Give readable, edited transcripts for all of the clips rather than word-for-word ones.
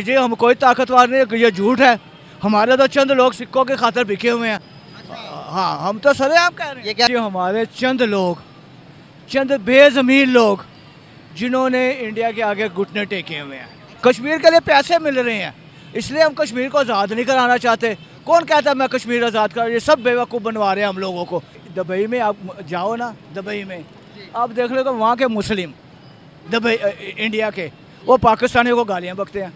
जी हम कोई ताकतवर नहीं, ये झूठ है। हमारे तो चंद लोग सिक्कों के खातर बिके हुए हैं। हाँ हम तो सरेआम कह रहे हैं। ये क्या? जी हमारे चंद लोग, चंद बेजमीन लोग जिन्होंने इंडिया के आगे घुटने टेके हुए हैं। कश्मीर के लिए पैसे मिल रहे हैं, इसलिए हम कश्मीर को आज़ाद नहीं कराना चाहते। कौन कहता है मैं कश्मीर आज़ाद कर, ये सब बेवकूफ़ बनवा रहे हैं हम लोगों को। दुबई में आप जाओ ना, दुबई में आप देख लो वहाँ के मुस्लिम दुबई इंडिया के वो पाकिस्तानियों को गालियाँ बकते हैं।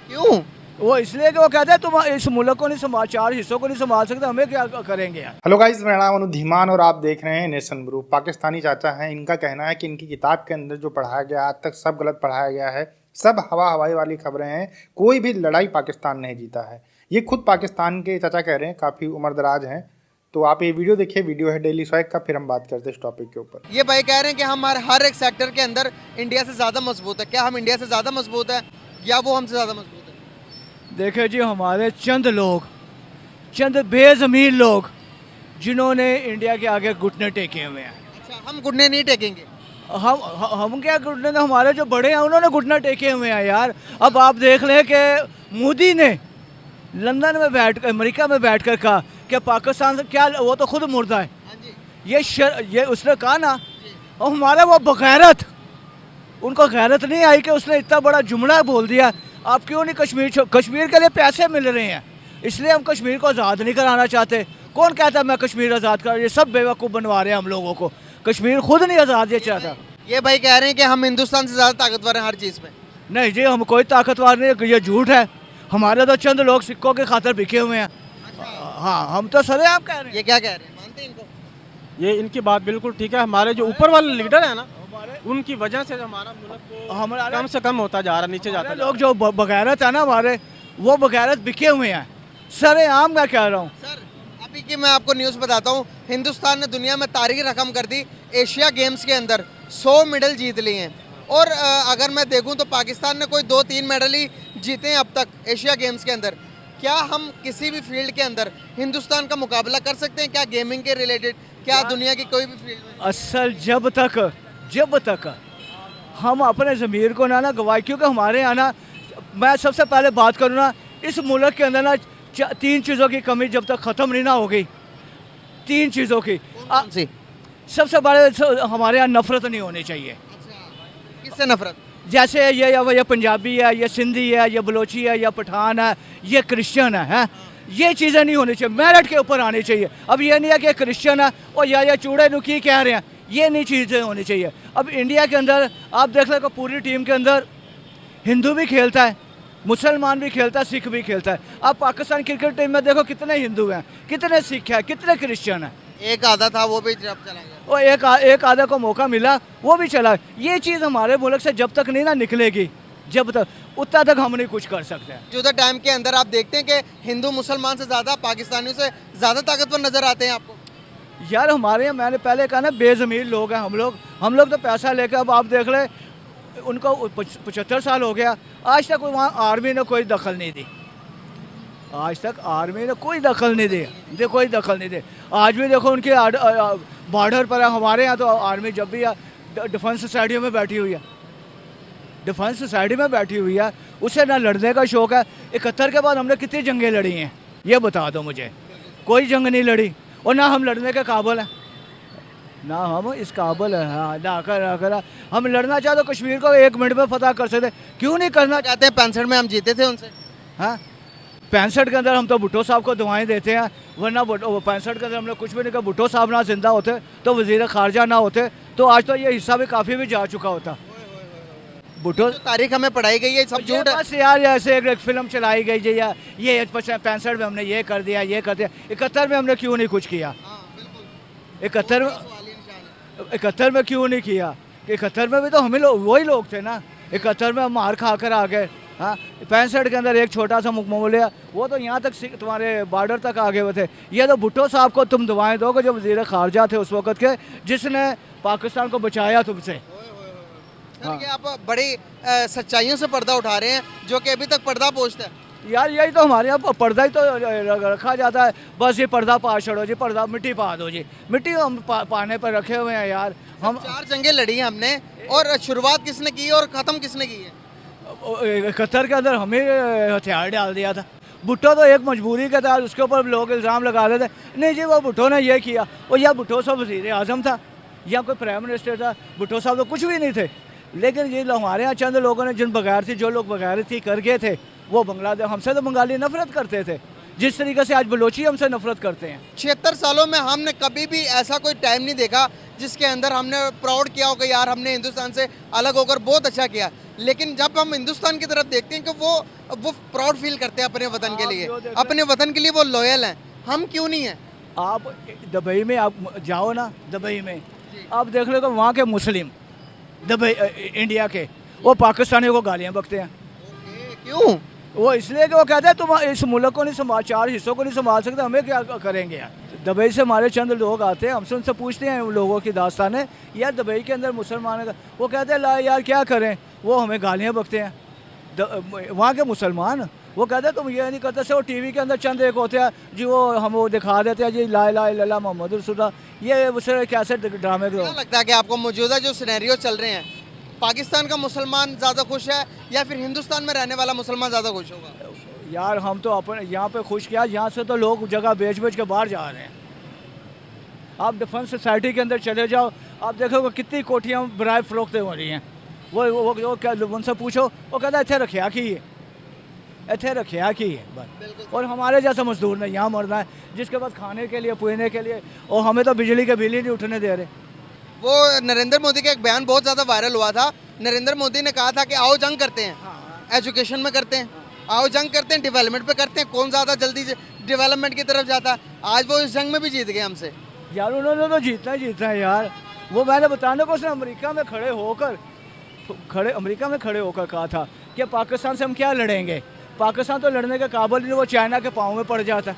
क्यों? वो इसलिए कि वो कहते हैं तुम इस मुल्क को नहीं संभाल, 4 हिस्सों को नहीं संभाल सकते, हमें क्या करेंगे यार। हेलो गाइस, मेरा नाम अनु धीमान और आप देख रहे हैं नेशन ब्रू। पाकिस्तानी चाचा हैं, इनका कहना है कि इनकी किताब के अंदर जो पढ़ाया गया आज तक सब गलत पढ़ाया गया है, सब हवाई वाली खबरें हैं, कोई भी लड़ाई पाकिस्तान नहीं जीता है। ये खुद पाकिस्तान के चाचा कह रहे हैं, काफ़ी उम्रदराज हैं। तो आप ये वीडियो देखिए, वीडियो है डेली स्वैग का, फिर हम बात करते हैं इस टॉपिक के ऊपर। ये भाई कह रहे हैं कि हम हर एक सेक्टर के अंदर इंडिया से ज़्यादा मजबूत है। क्या हम इंडिया से ज़्यादा मजबूत है या वो हमसे ज़्यादा मजबूत है? देखिए जी हमारे चंद लोग, चंद बेजमीन लोग जिन्होंने इंडिया के आगे घुटने टेके हुए हैं। अच्छा, हम घुटने नहीं टेकेंगे। हम क्या घुटने, हमारे जो बड़े हैं उन्होंने घुटने टेके हुए हैं यार। अब आप देख लें कि मोदी ने लंदन में बैठ, अमेरिका में बैठ कर कहा कि पाकिस्तान से क्या, वो तो खुद मुर्दा है। ये उसने कहा ना, और हमारे वो बगैरत, उनको गैरत नहीं आई कि उसने इतना बड़ा जुमला बोल दिया। आप क्यों नहीं कश्मीर के लिए पैसे मिल रहे हैं, इसलिए हम कश्मीर को आज़ाद नहीं कराना चाहते। कौन कहता है मैं कश्मीर आज़ाद कर, ये सब बेवकूफ़ बनवा रहे हैं हम लोगों को। कश्मीर खुद नहीं आज़ाद ये चाहता। ये भाई कह रहे हैं कि हम हिंदुस्तान से ज़्यादा ताकतवर हैं हर चीज़ में। नहीं जी हम कोई ताकतवर नहीं, ये झूठ है। हमारे तो चंद लोग सिक्कों के खातर बिके हुए हैं। हाँ हम तो सरेआम कह रहे हैं। ये क्या कह रहे हैं, मानते हैं इनको? ये इनकी बात बिल्कुल ठीक है। हमारे जो ऊपर वाले लीडर है ना, उनकी वजह से हमारा मुल्क कम से कम होता जा रहा, नीचे जाता लोग जो बगैरत है ना हमारे, वो बगैरत बिके हुए हैं। सरेआम मैं कह रहा हूँ। सर अभी की मैं आपको न्यूज़ बताता हूँ, हिंदुस्तान ने दुनिया में तारीख रकम कर दी। एशिया गेम्स के अंदर 100 मेडल जीत लिए हैं। और अगर मैं देखूँ तो पाकिस्तान ने कोई 2-3 मेडल ही जीते हैं अब तक एशिया गेम्स के अंदर। क्या हम किसी भी फील्ड के अंदर हिंदुस्तान का मुकाबला कर सकते हैं? क्या गेमिंग के रिलेटेड, क्या दुनिया की कोई भी फील्ड में? असल जब तक हम अपने ज़मीर को ना गवाए, क्योंकि हमारे यहाँ ना, मैं सबसे पहले बात करूँ ना, इस मुल्क के अंदर ना 3 चीज़ों की कमी जब तक ख़त्म नहीं ना हो गई, 3 चीज़ों की। सबसे बड़े हमारे यहाँ नफ़रत नहीं होनी चाहिए। किससे नफरत? जैसे ये पंजाबी है, ये सिंधी है, ये बलोची है, या पठान है, ये क्रिश्चियन है? ये चीज़ें नहीं होनी चाहिए, मेरिट के ऊपर आनी चाहिए। अब ये नहीं है कि क्रिश्चियन है और या ये चूड़े नुकी कह रहे हैं, ये नहीं चीज़ें होनी चाहिए। अब इंडिया के अंदर आप देख लें कि पूरी टीम के अंदर हिंदू भी खेलता है, मुसलमान भी खेलता है, सिख भी खेलता है। अब पाकिस्तान क्रिकेट टीम में देखो कितने हिंदू हैं, कितने सिख हैं, कितने क्रिश्चियन हैं। एक आधा था वो भी जब चला गया। और एक आधा को मौका मिला वो भी चला। ये चीज़ हमारे मुल्क से जब तक नहीं ना निकलेगी, जब तक उतना तक हम नहीं कुछ कर सकते हैं। मौजूदा टाइम के अंदर आप देखते हैं कि हिंदू मुसलमान से ज़्यादा पाकिस्तानियों से ज़्यादा ताकतवर नज़र आते हैं आपको? यार हमारे यहाँ, मैंने पहले कहा ना, बेज़मीन लोग हैं हम लोग तो पैसा लेकर, अब आप देख ले उनको 75 साल हो गया, आज तक वहाँ आर्मी ने कोई दखल नहीं दी। आज तक आर्मी ने कोई दखल नहीं दी, कोई दखल नहीं दी। आज भी देखो उनके बॉर्डर पर है। हमारे यहाँ तो आर्मी जब भी डिफेंस सोसाइटी में बैठी हुई है, डिफेंस सोसाइटी में बैठी हुई है, उसे ना लड़ने का शौक़ है। 71 के बाद हमने कितनी जंगें लड़ी हैं ये बता दो मुझे? कोई जंग नहीं लड़ी, और ना हम लड़ने के काबिल हैं, ना हम इस काबिल है। हाँ ना कर हम लड़ना चाहे तो कश्मीर को 1 मिनट में फतह कर सकते, क्यों नहीं करना? कहते हैं 65 में हम जीते थे उनसे। हाँ 65 के अंदर हम तो भुट्टो साहब को दुआएं देते हैं, वरना 65 के अंदर हमने कुछ भी नहीं कहा। भुट्टो साहब ना जिंदा होते तो वज़ीर ख़ारजा ना होते तो आज तो ये हिस्सा भी काफ़ी भी जा चुका होता। भुट्टो तारीख हमें पढ़ाई गई है, सब झूठ है। बस यार ऐसे एक फिल्म चलाई गई जी, या ये 65 में हमने ये कर दिया, ये कर दिया। 71 में हमने क्यों नहीं कुछ किया? 71 में क्यों नहीं किया? 71 में भी तो हमें वही लोग थे ना। 71 में हम मार खा कर आ गए। हाँ 65 के अंदर एक छोटा सा मुकमलिया, वो तो यहाँ तक तुम्हारे बॉर्डर तक आगे हुए थे। ये तो भुट्टो साहब को तुम दुआएं दोगे जो वज़ीर ख़ारजा थे उस वक़्त के, जिसने पाकिस्तान को बचाया तुमसे। हाँ। ये आप बड़ी सच्चाइयों से पर्दा उठा रहे हैं जो कि अभी तक पर्दा पोषता है। यार यही तो हमारे यहाँ पर्दा ही तो रखा जाता है, बस ये पर्दा पा छोड़ो जी, पर्दा मिट्टी पा दो जी। मिट्टी हम पाने पर रखे हुए हैं यार। हम 4 जंगें लड़ी हैं हमने, और शुरुआत किसने की और ख़त्म किसने की है? कतर के अंदर हमें हथियार डाल दिया था। भुट्टो तो एक मजबूरी के तहत उसके ऊपर लोग इल्ज़ाम लगा देते, नहीं जी वो भुट्टो ने ये किया, और या भुट्टो साहब वज़ीर आज़म था या कोई प्राइम मिनिस्टर था, भुट्टो साहब तो कुछ भी नहीं थे। लेकिन ये हमारे यहाँ चंद लोगों ने जिन बगैरती, जो लोग बगैरती कर गए थे, वो बांग्लादेश, हमसे तो बंगाली नफरत करते थे जिस तरीके से आज बलोची हमसे नफरत करते हैं। 76 सालों में हमने कभी भी ऐसा कोई टाइम नहीं देखा जिसके अंदर हमने प्राउड किया हो कि यार हमने हिंदुस्तान से अलग होकर बहुत अच्छा किया। लेकिन जब हम हिंदुस्तान की तरफ देखते हैं कि वो प्राउड फील करते हैं अपने वतन के लिए, अपने वतन के लिए वो लॉयल हैं, हम क्यों नहीं हैं? आप दुबई में आप जाओ ना, दुबई में आप देख लो कि वहाँ के मुस्लिम दुबई इंडिया के वो पाकिस्तानियों को गालियाँ बकते हैं। क्यों? वो इसलिए कि वो कहते हैं तुम इस मुल्क को नहीं संभाल, 4 हिस्सों को नहीं संभाल सकते, हमें क्या करेंगे यार। दुबई से हमारे चंद लोग आते हैं, हमसे उनसे पूछते हैं उन लोगों की दास्तानें, यार दुबई के अंदर मुसलमान का, वो कहते हैं ला यार क्या करें, वो हमें गालियाँ बकते हैं। वहाँ के मुसलमान वो कहते हैं तुम ये नहीं करते से, वो टीवी के अंदर चंद एक होते हैं जी, वो हम वो दिखा देते हैं जी ला इलाहा इल्लल्लाह मोहम्मद रसूलुल्लाह, ये उसे कैसे ड्रामे को। क्या लगता है कि आपको मौजूदा जो सिनेरियो चल रहे हैं, पाकिस्तान का मुसलमान ज़्यादा खुश है या फिर हिंदुस्तान में रहने वाला मुसलमान ज़्यादा खुश होगा? यार हम तो अपने यहाँ पे खुश किया, यहाँ से तो लोग जगह बेच बेच के बाहर जा रहे हैं। आप डिफेंस सोसाइटी के अंदर चले जाओ, आप देखोगे कितनी कोठियाँ बराए फरोख्त हो रही हैं। वो क्या उनसे पूछो, वो कहता है इतने रखिया की है, इतने रखिया की है बस। और हमारे जैसा मजदूर ने यहाँ मरना है, जिसके पास खाने के लिए पीने के लिए, और हमें तो बिजली के बिल ही नहीं उठने दे रहे। वो नरेंद्र मोदी का एक बयान बहुत ज़्यादा वायरल हुआ था। नरेंद्र मोदी ने कहा था कि आओ जंग करते हैं, एजुकेशन में करते हैं, आओ जंग करते हैं, डेवलपमेंट पे करते हैं, कौन ज़्यादा जल्दी डेवलपमेंट की तरफ जाता है। आज वो इस जंग में भी जीत गए हमसे। यार उन्होंने तो जीतना ही जीतना है यार। वो मैंने बताने को उसने अमेरिका में खड़े होकर कहा था कि पाकिस्तान से हम क्या लड़ेंगे, पाकिस्तान तो लड़ने के काबिल नहीं, वो चाइना के पाँव में पड़ जाता।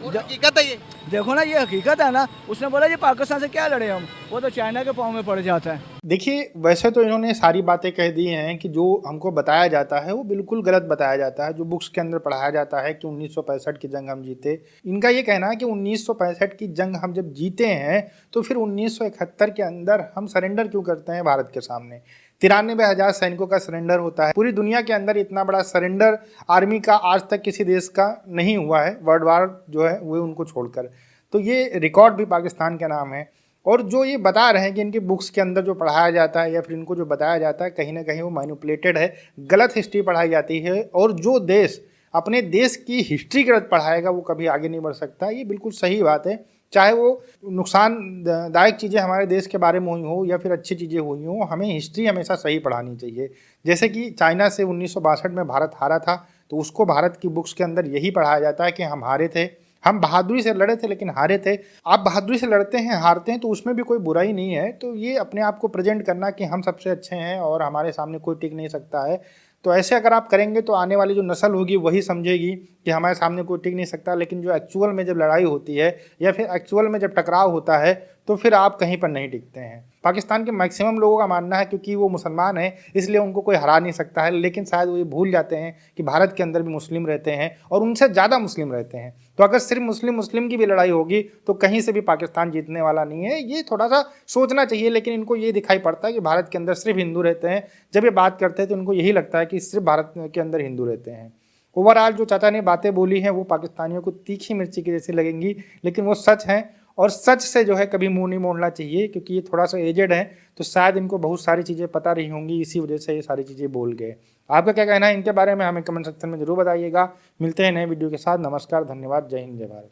हकीकत है ये, देखो ना ये हकीकत है ना। उसने बोला जी पाकिस्तान से क्या लड़े हम, वो तो चाइना के पाँव में पड़ जाता है। देखिए वैसे तो इन्होंने सारी बातें कह दी हैं कि जो हमको बताया जाता है वो बिल्कुल गलत बताया जाता है। जो बुक्स के अंदर पढ़ाया जाता है कि 1965 की जंग हम जीते, इनका ये कहना है कि 1965 की जंग हम जब जीते हैं तो फिर 1971 के अंदर हम सरेंडर क्यों करते हैं भारत के सामने। 93,000 सैनिकों का सरेंडर होता है। पूरी दुनिया के अंदर इतना बड़ा सरेंडर आर्मी का आज तक किसी देश का नहीं हुआ है, वर्ल्ड वार जो है वो उनको छोड़कर। तो ये रिकॉर्ड भी पाकिस्तान के नाम है। और जो ये बता रहे हैं कि इनकी बुक्स के अंदर जो पढ़ाया जाता है या फिर इनको जो बताया जाता है कहीं ना कहीं वो मैनिपुलेटेड है, गलत हिस्ट्री पढ़ाई जाती है। और जो देश अपने देश की हिस्ट्री गलत पढ़ाएगा वो कभी आगे नहीं बढ़ सकता। ये बिल्कुल सही बात है, चाहे वो नुकसानदायक चीज़ें हमारे देश के बारे में हुई हो या फिर अच्छी चीज़ें हुई हों, हमें हिस्ट्री हमेशा सही पढ़ानी चाहिए। जैसे कि चाइना से 1962 में भारत हारा था, तो उसको भारत की बुक्स के अंदर यही पढ़ाया जाता है कि हम हारे थे, हम बहादुरी से लड़े थे लेकिन हारे थे। आप बहादुरी से लड़ते हैं, हारते हैं तो उसमें भी कोई बुराई नहीं है। तो ये अपने आप को प्रेजेंट करना कि हम सबसे अच्छे हैं और हमारे सामने कोई टिक नहीं सकता है, तो ऐसे अगर आप करेंगे तो आने वाली जो नस्ल होगी वही समझेगी कि हमारे सामने कोई टिक नहीं सकता। लेकिन जो एक्चुअल में जब लड़ाई होती है या फिर एक्चुअल में जब टकराव होता है तो फिर आप कहीं पर नहीं टिकते हैं। पाकिस्तान के मैक्सिमम लोगों का मानना है क्योंकि वो मुसलमान हैं इसलिए उनको कोई हरा नहीं सकता है, लेकिन शायद वो ये भूल जाते हैं कि भारत के अंदर भी मुस्लिम रहते हैं और उनसे ज़्यादा मुस्लिम रहते हैं। तो अगर सिर्फ मुस्लिम की भी लड़ाई होगी तो कहीं से भी पाकिस्तान जीतने वाला नहीं है। ये थोड़ा सा सोचना चाहिए, लेकिन इनको ये दिखाई पड़ता है कि भारत के अंदर सिर्फ हिंदू रहते हैं। जब ये बात करते हैं तो इनको यही लगता है कि सिर्फ भारत के अंदर हिंदू रहते हैं। ओवरऑल जो चाचा ने बातें बोली हैं वो पाकिस्तानियों को तीखी मिर्ची की जैसी लगेंगी, लेकिन वो सच हैं और सच से जो है कभी मुंह नहीं मोड़ना चाहिए, क्योंकि ये थोड़ा सा एजेड है तो शायद इनको बहुत सारी चीज़ें पता रही होंगी, इसी वजह से ये सारी चीज़ें बोल गए। आपका क्या कहना है इनके बारे में हमें कमेंट सेक्शन में जरूर बताइएगा। मिलते हैं नए वीडियो के साथ। नमस्कार, धन्यवाद, जय हिंद, जय भारत।